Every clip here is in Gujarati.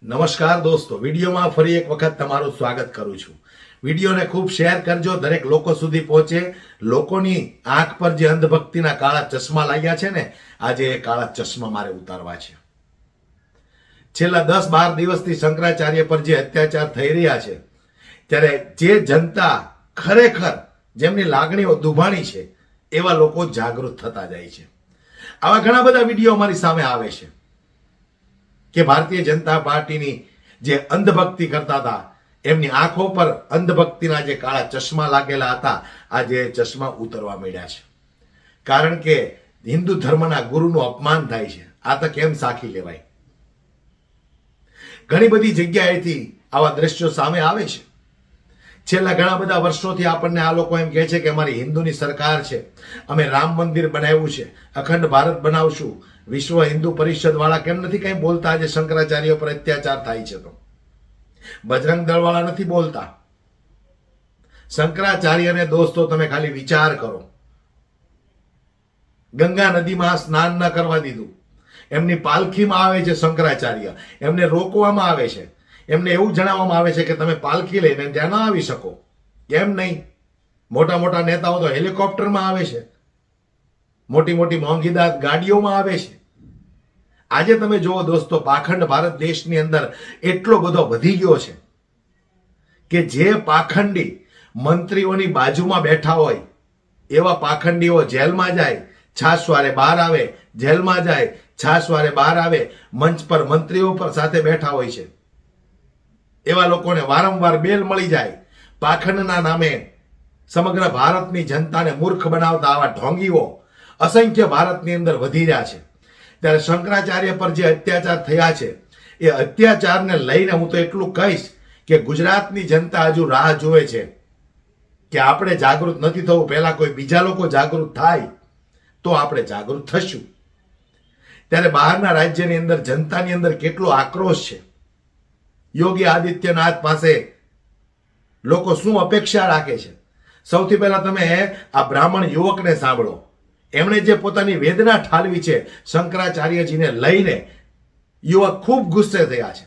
નમસ્કાર દોસ્તો, વિડીયોમાં ફરી એક વખત તમારું સ્વાગત કરું છું। વિડીયોને ખૂબ શેર કરજો, દરેક લોકો સુધી પહોંચે। લોકોની આંખ પર જે અંધભક્તિના કાળા ચશ્મા લાગ્યા છે ને, આજે એ કાળા ચશ્મા મારે ઉતારવા છે। છેલ્લા 10-12 દિવસથી શંકરાચાર્ય પર જે અત્યાચાર થઈ રહ્યા છે, ત્યારે જે જનતા ખરેખર જેમની લાગણીઓ દુભાણી છે, એવા લોકો જાગૃત થતા જાય છે। આવા ઘણા બધા વિડીયો અમારી સામે આવે છે કે ભારતીય જનતા પાર્ટીની જે અંધભક્તિ કરતા હતા, એમની આંખો પર અંધભક્તિના જે કાળા ચશ્મા લાગેલા હતા, આજે ચશ્મા ઉતરવા માંડ્યા છે। કારણ કે હિન્દુ ધર્મના ગુરુનું અપમાન થાય છે। આ તો કેમ સાખી લેવાય? ઘણી બધી જગ્યાએથી આવા દ્રશ્યો સામે આવે છે। છેલ્લા ઘણા બધા વર્ષોથી આપણને આ લોકો એમ કહે છે કે અમારી હિન્દુની સરકાર છે, અમે રામ મંદિર બનાવ્યું છે, અખંડ ભારત બનાવશું। વિશ્વ હિન્દુ પરિષદ વાળા કેમ નથી કઈ બોલતા? આજે શંકરાચાર્ય પર અત્યાચાર થાય છે તો બજરંગ દળ વાળા નથી બોલતા। શંકરાચાર્યને દોસ્તો તમે ખાલી વિચાર કરો, ગંગા નદીમાં સ્નાન ન કરવા દીધું, એમની પાલખીમાં આવે છે શંકરાચાર્ય, એમને રોકવામાં આવે છે, એમને એવું જણાવવામાં આવે છે કે તમે પાલખી લઈને ત્યાં ન આવી શકો। કેમ નહીં? મોટા મોટા નેતાઓ તો હેલિકોપ્ટરમાં આવે છે, મોટી મોટી મોંઘીદાર ગાડીઓમાં આવે છે। આજે તમે જુઓ દોસ્તો, પાખંડ ભારત દેશની અંદર એટલો બધો વધી ગયો છે કે જે પાખંડી મંત્રીઓની બાજુમાં બેઠા હોય એવા પાખંડીઓ જેલમાં જાય, છાશવારે બહાર આવે, જેલમાં જાય, છાશવારે બહાર આવે, મંચ પર મંત્રીઓ પર સાથે બેઠા હોય છે। એવા લોકોને વારંવાર બેલ મળી જાય। પાખંડના નામે સમગ્ર ભારતની જનતાને મૂર્ખ બનાવતા આવા ઢોંગીઓ અસંખ્ય ભારતની અંદર વધી રહ્યા છે। ત્યારે શંકરાચાર્ય પર જે અત્યાચાર થયા છે, એ અત્યાચારને લઈને હું તો એટલું કહીશ કે ગુજરાતની જનતા હજુ રાહ જોવે છે કે આપણે જાગૃત નથી થવું, પહેલા કોઈ બીજા લોકો જાગૃત થાય તો આપણે જાગૃત થશું। ત્યારે બહારના રાજ્યની અંદર જનતાની અંદર કેટલો આક્રોશ છે। યોગી આદિત્યનાથ પાસે લોકો શું અપેક્ષા રાખે છે? સૌથી પહેલા તમે આ બ્રાહ્મણ યુવકને સાંભળો। એમણે જે પોતાની વેદના ઠાલવી છે શંકરાચાર્યજીને લઈને, યુવક ખૂબ ગુસ્સે થયા છે।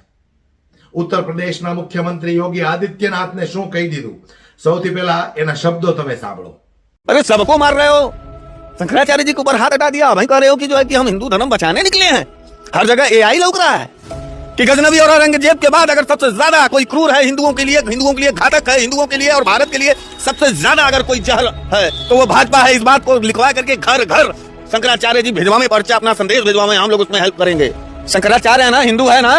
ઉત્તર પ્રદેશના મુખ્યમંત્રી યોગી આદિત્યનાથને શું કહી દીધું, સૌથી પહેલા એના શબ્દો તમે સાંભળો। अरे सबको मार रहे हो, शंकराचार्य जी के ऊपर हाथ हटा दिया। वहीं कह रहे हो कि जो है कि हम हिंदू धर्म बचाने निकले हैं। हर जगह एआई लौक रहा है कि गजनबी और औरंगजेब के बाद अगर सबसे ज्यादा कोई क्रूर है हिंदुओं के लिए घातक है, हिंदुओं के लिए और भारत के लिए सबसे ज्यादा अगर कोई जहर है तो वो भाजपा है। इस बात को लिखवा करके घर घर शंकराचार्य जी भिजवा में पर्चा, अपना संदेश भिजवा में, हम लोग उसमें हेल्प करेंगे। शंकराचार्य है ना, हिंदू है ना।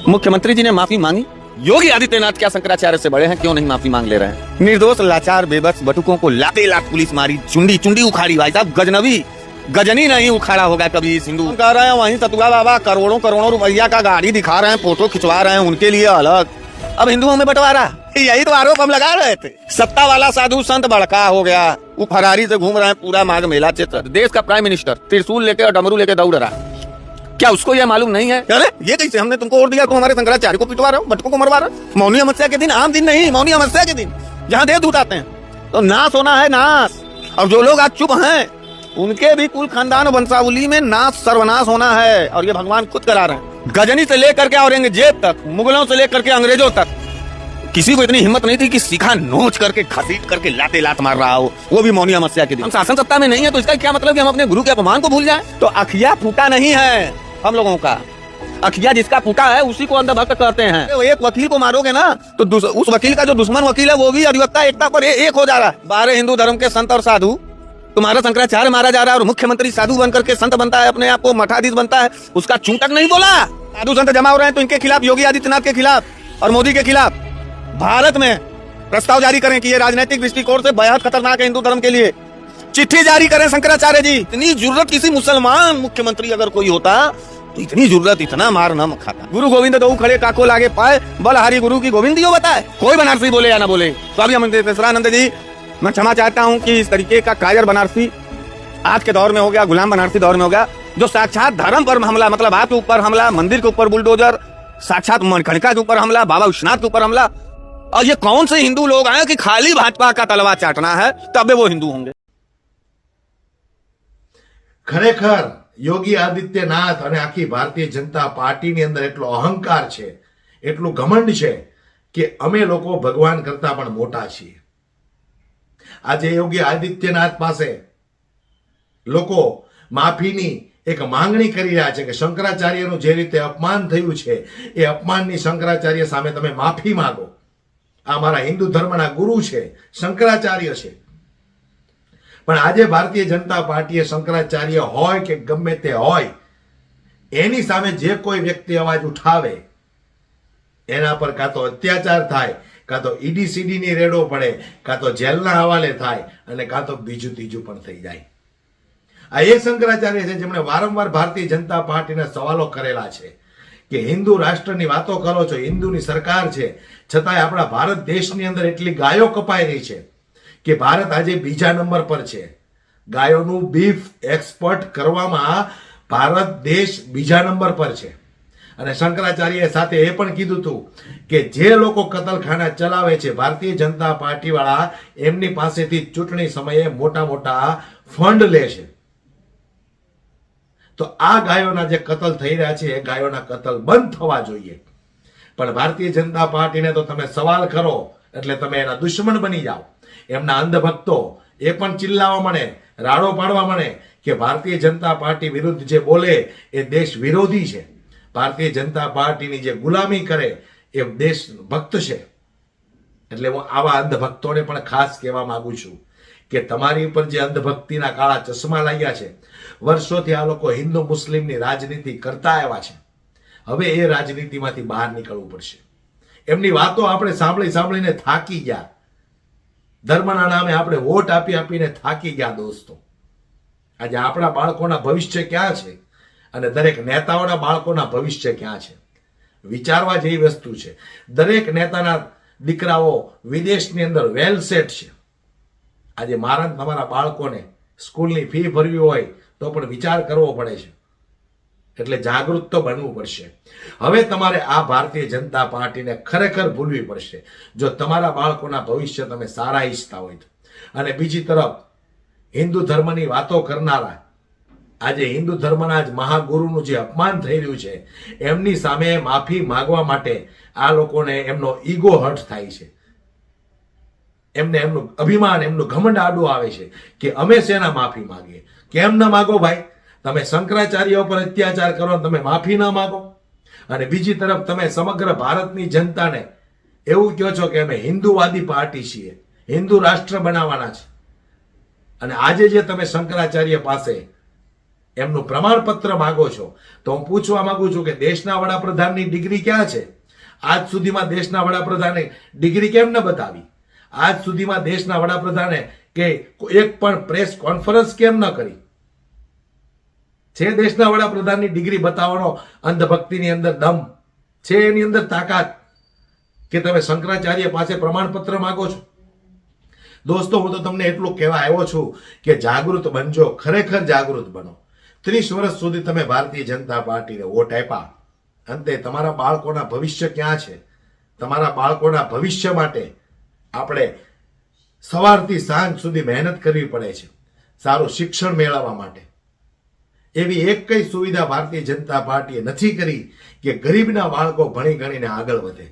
मुख्यमंत्री जी ने माफी मांगी। योगी आदित्यनाथ क्या शंकराचार्य से बड़े हैं? क्यों नहीं माफी मांग ले रहे हैं? निर्दोष लाचार बेबस बटुकों को लाते लात पुलिस मारी, चुंडी चुंडी उखाड़ी। भाई साहब, गजनबी गजनी नहीं उखाड़ा होगा कभी इस हिंदू। कह रहे हैं वहीं सतुआ बाबा करोड़ों करोड़ों रुपया का गाड़ी दिखा रहे हैं, फोटो खिंचवा रहे हैं, उनके लिए अलग। अब हिंदुओं में बंटवारा, यही तो आरोप हम लगा रहे थे। सत्ता वाला साधु संत बड़का हो गया, वो फरारी से घूम रहे हैं पूरा माघ मेला क्षेत्र। देश का प्राइम मिनिस्टर त्रिशूल लेके और डमरू लेके दौड़ रहा है। क्या उसको यह मालूम नहीं है? अरे ये कैसे हमने तुमको और दिया, तुम हमारे शंकराचार्य को पिटवा रहे हो, बटकों को मरवा रहे हो। मौनी अमावस्या के दिन, आम दिन नहीं, मौनी अमावस्या के दिन जहाँ देवदूत आते हैं, तो नाश होना है, नाश। और जो लोग आज चुप हैं उनके भी कुल खानदान वंशावली में नाश सर्वनाश होना है, और ये भगवान खुद करा रहे हैं। गजनी से लेकर के औरंगजेब तक, मुगलों से लेकर के अंग्रेजों तक, किसी को इतनी हिम्मत नहीं थी कि सीखा नोच करके घसीट करके लाते लात मार रहा हो, वो भी मौनी अमावस्या के दिन। हम शासन सत्ता में नहीं है तो इसका क्या मतलब कि हम अपने गुरु के अपमान को भूल जाएं? तो अखिया फूटा नहीं है हम लोगों का, अखिया जिसका फूटा है उसी को अंधभक्त कहते हैं। एक वकील को मारोगे ना तो उस वकील का जो दुश्मन वकील है वो भी अधिवक्ता एकता पर एक हो जा रहा है। 12 हिंदू धर्म के संत और साधु, तुम्हारा शंकराचार्य मारा जा रहा है और मुख्यमंत्री साधु बनकर के संत बनता है, अपने आप को मठाधीश बनता है, उसका चूंटक नहीं बोला। साधु संत जमा हो रहे हैं तो इनके खिलाफ, योगी आदित्यनाथ के खिलाफ और मोदी के खिलाफ भारत में प्रस्ताव जारी करें कि ये राजनीतिक दृष्टिकोण से बेहद खतरनाक है हिंदू धर्म के लिए। चिट्ठी जारी करें शंकराचार्य जी। इतनी जरूरत किसी मुसलमान मुख्यमंत्री अगर कोई होता तो इतनी जरूरत इतना मार न खाता। गुरु गोविंद दो खड़े काको लागे पाए, बल हरि गुरु की गोविंद दियो बताए। कोई बनारसी बोले या ना बोले, स्वामी तेसरानंद जी मैं क्षमा चाहता हूं कि इस तरीके का कायर बनारसी आज के दौर में हो गया, गुलाम बनारसी दौर में हो गया, जो साक्षात धर्म पर हमला, मतलब आपके ऊपर हमला, मंदिर के ऊपर बुलडोजर, साक्षात मणिकर्णिका के ऊपर हमला, बाबा विश्वनाथ के ऊपर हमला। और ये कौन से हिंदू लोग हैं कि खाली भाजपा का तलवा चाटना है तब वो हिंदू होंगे? खरेखर યોગી આદિત્યનાથ અને આખી ભારતીય જનતા પાર્ટીની અંદર એટલો અહંકાર છે, એટલું ઘમંડ છે કે અમે લોકો ભગવાન કરતા પણ મોટા છીએ. આજે યોગી આદિત્યનાથ પાસે લોકો માફીની એક માંગણી કરી રહ્યા છે કે શંકરાચાર્યનું જે રીતે અપમાન થયું છે એ અપમાનની શંકરાચાર્ય સામે તમે માફી માંગો. આ મારા હિન્દુ ધર્મના ગુરુ છે, શંકરાચાર્ય છે. પણ આજે ભારતીય જનતા પાર્ટીએ શંકરાચાર્ય હોય કે ગમે તે હોય, એની સામે જે કોઈ વ્યક્તિ અવાજ ઉઠાવે એના પર કાં તો અત્યાચાર થાય, કાં તો ઈડી ની રેડો પડે, કાં તો જેલના હવાલે થાય અને કાં તો બીજું ત્રીજું પણ થઈ જાય. આ એ શંકરાચાર્ય છે જેમણે વારંવાર ભારતીય જનતા પાર્ટીના સવાલો કરેલા છે કે હિન્દુ રાષ્ટ્રની વાતો કરો છો, હિન્દુની સરકાર છે, છતાંય આપણા ભારત દેશની અંદર એટલી ગાયો કપાઈ રહી છે કે ભારત આજે બીજા નંબર પર છે. ગાયોનું બીફ એક્સપોર્ટ કરવામાં ભારત દેશ બીજા નંબર પર છે. અને શંકરાચાર્યએ સાથે એ પણ કીધું હતું કે જે લોકો કતલખાના ચલાવે છે, ભારતીય જનતા પાર્ટી વાળા એમની પાસેથી ચૂંટણી સમયે મોટા મોટા ફંડ લે છે. તો આ ગાયોના જે કતલ થઈ રહ્યા છે એ ગાયોના કતલ બંધ થવા જોઈએ. પણ ભારતીય જનતા પાર્ટીને તો તમે સવાલ કરો એટલે તમે એના દુશ્મન બની જાઓ. એમના અંધભક્તો એ પણ ચિલ્લાવા મળે, રાડો પાડવા મળે કે ભારતીય જનતા પાર્ટી વિરુદ્ધ જે બોલે એ દેશ વિરોધી છે, ભારતીય જનતા પાર્ટીની જે ગુલામી કરે એ દેશ ભક્ત છે. એટલે હું આવા અંધભક્તોને પણ ખાસ કહેવા માંગુ છું કે તમારી ઉપર જે અંધભક્તિના કાળા ચશ્મા લાગ્યા છે, વર્ષોથી આ લોકો હિન્દુ મુસ્લિમની રાજનીતિ કરતા આવ્યા છે. હવે એ રાજનીતિમાંથી બહાર નીકળવું પડશે. એમની વાતો આપણે સાંભળીને થાકી ગયા. ધર્મના નામે આપણે વોટ આપીને થાકી ગયા દોસ્તો. આજે આપણા બાળકોના ભવિષ્ય ક્યાં છે અને દરેક નેતાઓના બાળકોના ભવિષ્ય ક્યાં છે? વિચારવા જેવી વસ્તુ છે. દરેક નેતાના દીકરાઓ વિદેશની અંદર વેલ સેટ છે. આજે મારા તમારા બાળકોને સ્કૂલની ફી ભરવી હોય તો પણ વિચાર કરવો પડે છે. એટલે જાગૃત તો બનવું પડશે. હવે તમારે આ ભારતીય જનતા પાર્ટીને ખરેખર ભૂલવી પડશે જો તમારા બાળકોના ભવિષ્ય તમે સારા ઈચ્છતા હોય તો. અને બીજી તરફ હિન્દુ ધર્મની વાતો કરનારા, આજે હિન્દુ ધર્મના જ મહાગુરુનું જે અપમાન થઈ રહ્યું છે એમની સામે માફી માંગવા માટે આ લોકોને એમનો ઈગો હર્ટ થાય છે. એમને એમનું અભિમાન, એમનું ઘમંડ આડું આવે છે કે અમે શેના માફી માંગીએ. કેમ ન માગો ભાઈ? તમે શંકરાચાર્ય ઉપર અત્યાચાર કરો, તમે માફી ન માગો. અને બીજી તરફ તમે સમગ્ર ભારતની જનતાને એવું કહો છો કે અમે હિન્દુવાદી પાર્ટી છીએ, હિન્દુ રાષ્ટ્ર બનાવવાના છે. અને આજે જે તમે શંકરાચાર્ય પાસે એમનું પ્રમાણપત્ર માંગો છો, તો હું પૂછવા માંગુ છું કે દેશના વડાપ્રધાનની ડિગ્રી ક્યાં છે? આજ સુધીમાં દેશના વડાપ્રધાને ડિગ્રી કેમ ન બતાવી? આજ સુધીમાં દેશના વડાપ્રધાને કે એક પણ પ્રેસ કોન્ફરન્સ કેમ ન કરી? છે દેશના વડાપ્રધાનની ડિગ્રી બતાવવાનો અંધભક્તિની અંદર દમ છે, એની અંદર તાકાત કે તમે શંકરાચાર્ય પાસે પ્રમાણપત્ર માંગો છો? દોસ્તો, હું તો તમને એટલું કહેવા આવ્યો છું કે જાગૃત બનજો, ખરેખર જાગૃત બનો. 30 વર્ષ સુધી તમે ભારતીય જનતા પાર્ટીને વોટ આપ્યા, અંતે તમારા બાળકોના ભવિષ્ય ક્યાં છે? તમારા બાળકોના ભવિષ્ય માટે આપણે સવારથી સાંજ સુધી મહેનત કરવી પડે છે સારું શિક્ષણ મેળવવા માટે. એવી એક કઈ સુવિધા ભારતીય જનતા પાર્ટીએ નથી કરી કે ગરીબના બાળકો ભણી ગણીને આગળ વધે.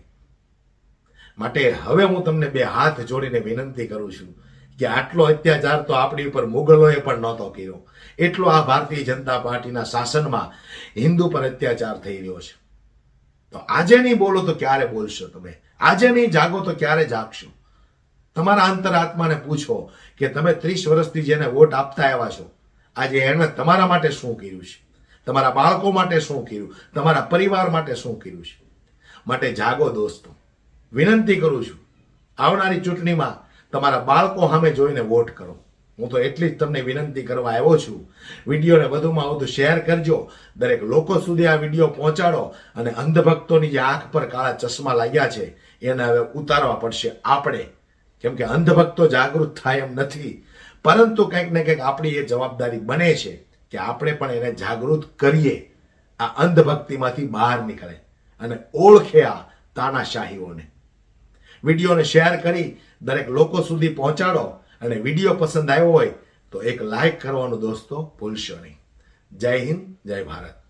માટે હવે હું તમને બે હાથ જોડીને વિનંતી કરું છું કે આટલો અત્યાચાર તો આપણી ઉપર મુગલોએ પણ નહોતો કર્યો, એટલો આ ભારતીય જનતા પાર્ટીના શાસનમાં હિન્દુ પર અત્યાચાર થઈ રહ્યો છે. તો આજે નહીં બોલો તો ક્યારે બોલશો? તમે આજે નહીં જાગો તો ક્યારે જાગશો? તમારા અંતરાત્માને પૂછો કે તમે 30 વર્ષથી જેને વોટ આપતા આવ્યા છો, આજે એણે તમારા માટે શું કર્યું છે? તમારા બાળકો માટે શું કર્યું? તમારા પરિવાર માટે શું કર્યું છે? માટે જાગો દોસ્તો. વિનંતી કરું છું, આવનારી ચૂંટણીમાં તમારા બાળકો સામે જોઈને વોટ કરો. હું તો એટલી જ તમને વિનંતી કરવા આવ્યો છું. વિડીયોને વધુમાં વધુ શેર કરજો, દરેક લોકો સુધી આ વિડીયો પહોંચાડો અને અંધભક્તોની જે આંખ પર કાળા ચશ્મા લાગ્યા છે એને હવે ઉતારવા પડશે આપણે. કેમ કે અંધભક્તો જાગૃત થાય એમ નથી, પરંતુ કંઈક ને કંઈક આપણી એ જવાબદારી બને છે કે આપણે પણ એને જાગૃત કરીએ, આ અંધભક્તિમાંથી બહાર નીકળે અને ઓળખે આ તાનાશાહીઓને. વિડીયોને શેર કરી દરેક લોકો સુધી પહોંચાડો અને વિડીયો પસંદ આવ્યો હોય તો એક લાઈક કરવાનું દોસ્તો ભૂલશો નહીં. જય હિન્દ, જય ભારત.